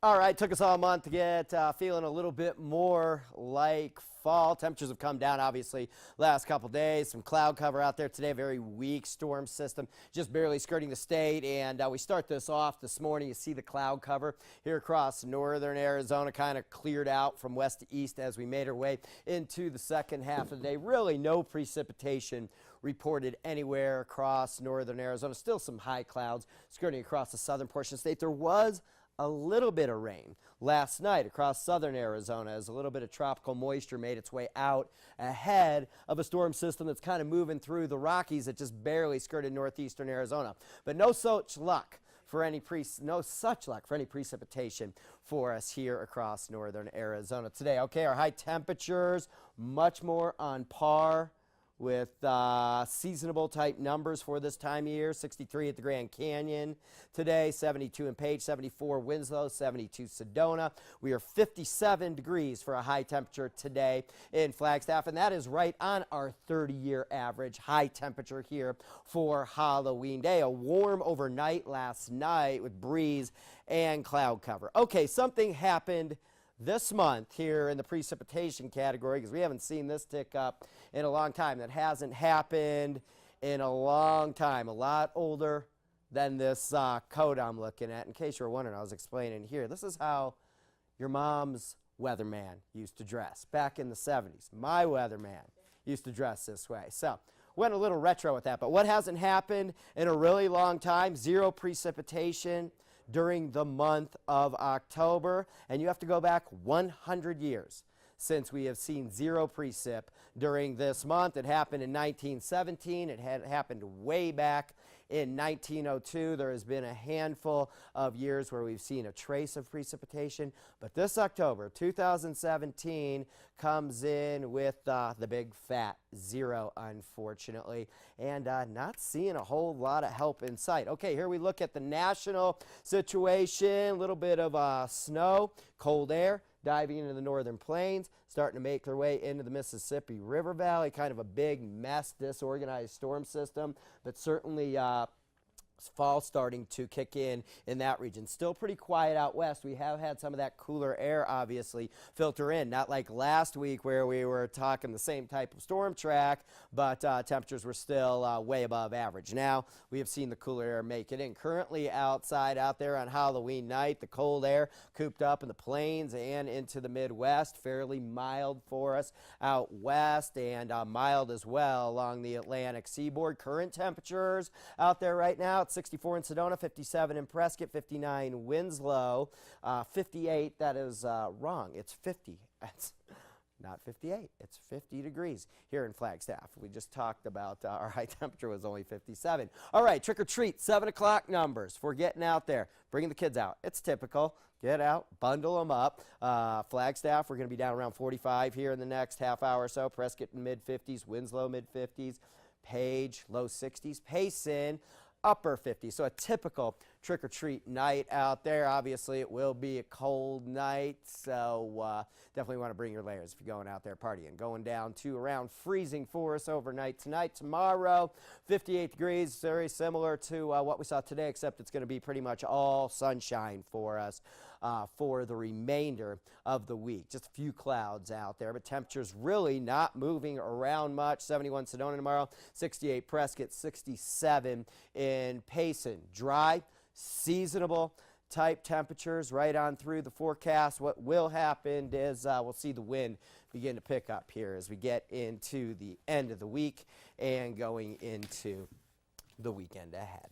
All right, took us all a month to get feeling a little bit more like fall. Temperatures have come down, obviously, last couple days. Some cloud cover out there today, very weak storm system, just barely skirting the state. And we start this off this morning. You see the cloud cover here across northern Arizona, kind of cleared out from west to east as we made our way into the second half of the day. Really no precipitation reported anywhere across northern Arizona. Still some high clouds skirting across the southern portion of the state. There was a little bit of rain last night across southern Arizona as a little bit of tropical moisture made its way out ahead of a storm system that's kind of moving through the Rockies that just barely skirted northeastern Arizona. But no such luck for any precipitation for us here across northern Arizona today. Okay, our high temperatures much more on par with seasonable type numbers for this time of year. 63 at the Grand Canyon today, 72 in Page, 74 Winslow, 72 Sedona. We are 57 degrees for a high temperature today in Flagstaff, and that is right on our 30-year average high temperature here for Halloween Day. A warm overnight last night with breeze and cloud cover. Okay, something happened this month here in the precipitation category, because we haven't seen this tick up in a long time. That hasn't happened in a long time. A lot older than this coat I'm looking at. In case you were wondering, I was explaining here. This is how your mom's weatherman used to dress back in the 70s. My weatherman used to dress this way. So went a little retro with that. But what hasn't happened in a really long time? Zero precipitation during the month of October, and you have to go back 100 years since we have seen zero precip during this month. It happened in 1917. It had happened way back in 1902. There has been a handful of years where we've seen a trace of precipitation, but this October 2017 comes in with the big fat zero, unfortunately, and not seeing a whole lot of help in sight. Okay, here we look at the national situation. A little bit of snow, cold air diving into the northern plains, starting to make their way into the Mississippi River Valley. Kind of a big mess, disorganized storm system, but certainly fall starting to kick in that region. Still pretty quiet out west. We have had some of that cooler air obviously filter in, not like last week where we were talking the same type of storm track, but temperatures were still way above average. Now we have seen the cooler air make it in. Currently outside out there on Halloween night, the cold air cooped up in the plains and into the Midwest. Fairly mild for us out west, and mild as well along the Atlantic seaboard. Current temperatures out there right now, 64 in Sedona, 57 in Prescott, 59 Winslow, 58, that is wrong. It's 50. That's not 58. It's 50 degrees here in Flagstaff. We just talked about our high temperature was only 57. All right, trick or treat, 7 o'clock numbers for getting out there, bringing the kids out. It's typical. Get out, bundle them up. Flagstaff, we're going to be down around 45 here in the next half hour or so. Prescott in mid-50s, Winslow mid-50s, Page low 60s, Payson upper 50s. So a typical trick-or-treat night out there. Obviously, it will be a cold night, so definitely want to bring your layers if you're going out there partying. Going down to around freezing for us overnight tonight. Tomorrow, 58 degrees, very similar to what we saw today, except it's going to be pretty much all sunshine for us for the remainder of the week. Just a few clouds out there, but temperatures really not moving around much. 71 Sedona tomorrow, 68 Prescott, 67 in Payson. Dry, seasonable type temperatures right on through the forecast. What will happen is we'll see the wind begin to pick up here as we get into the end of the week and going into the weekend ahead.